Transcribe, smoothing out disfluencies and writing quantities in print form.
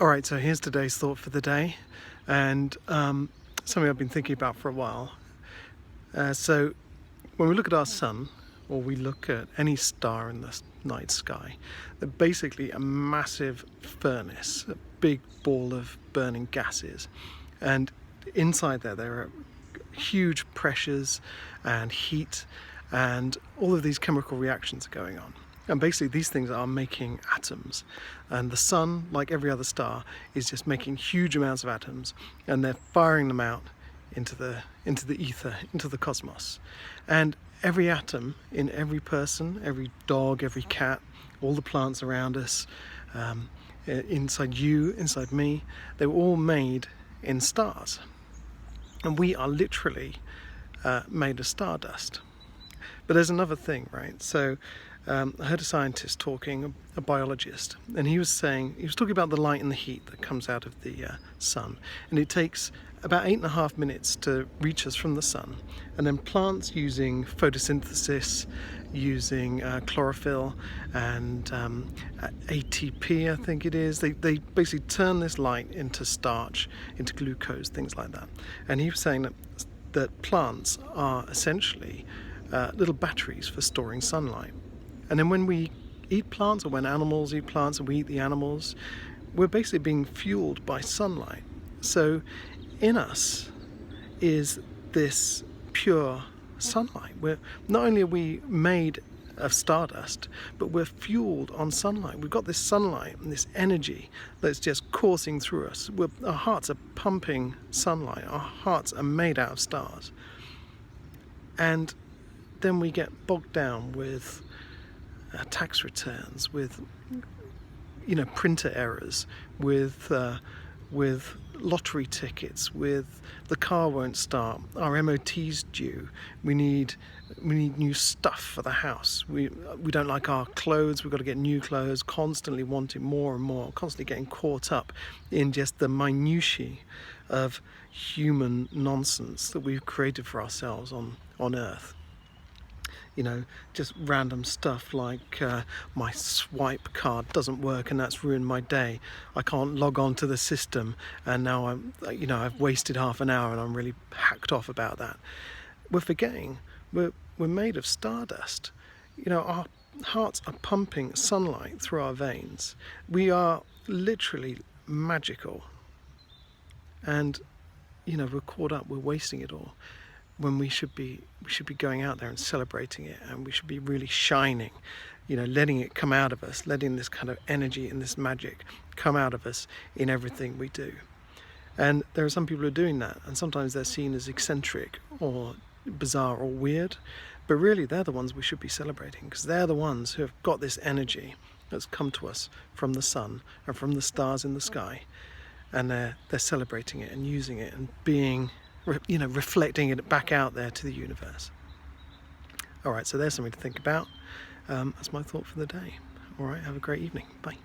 Alright, so here's today's thought for the day, and something I've been thinking about for a while. So when we look at our sun, or we look at any star in the night sky, they're basically a massive furnace, a big ball of burning gases, and inside there are huge pressures and heat, and all of these chemical reactions are going on. And basically these things are making atoms, and the sun, like every other star, is just making huge amounts of atoms, and they're firing them out into the ether, into the cosmos. And every atom in every person, every dog, every cat, all the plants around us, inside you, inside me, they were all made in stars. And we are literally made of stardust. But there's another thing, right? So I heard a scientist talking, a biologist, and he was talking about the light and the heat that comes out of the sun, and it takes about 8.5 minutes to reach us from the sun, and then plants using photosynthesis, using chlorophyll and ATP, I think it is, they basically turn this light into starch, into glucose, things like that. And he was saying that plants are essentially little batteries for storing sunlight. And then when we eat plants, or when animals eat plants and we eat the animals, we're basically being fueled by sunlight. So in us is this pure sunlight. Not only are we made of stardust, but we're fueled on sunlight. We've got this sunlight and this energy that's just coursing through us. Our hearts are pumping sunlight. Our hearts are made out of stars. And then we get bogged down with tax returns, with printer errors, with lottery tickets, with the car won't start, our MOT's due, we need new stuff for the house, we don't like our clothes, we've got to get new clothes, constantly wanting more and more, constantly getting caught up in just the minutiae of human nonsense that we've created for ourselves on Earth. Just random stuff like my swipe card doesn't work and that's ruined my day. I can't log on to the system, and now I've wasted half an hour and I'm really hacked off about that. We're forgetting we're made of stardust. Our hearts are pumping sunlight through our veins. We are literally magical, and we're caught up, we're wasting it all, when we should be going out there and celebrating it, and we should be really shining, letting it come out of us, letting this kind of energy and this magic come out of us in everything we do. And there are some people who are doing that, and sometimes they're seen as eccentric or bizarre or weird, but really they're the ones we should be celebrating, because they're the ones who have got this energy that's come to us from the sun and from the stars in the sky, and they're celebrating it and using it and being reflecting it back out there to the universe. Alright, so there's something to think about. That's my thought for the day. Alright, have a great evening. Bye.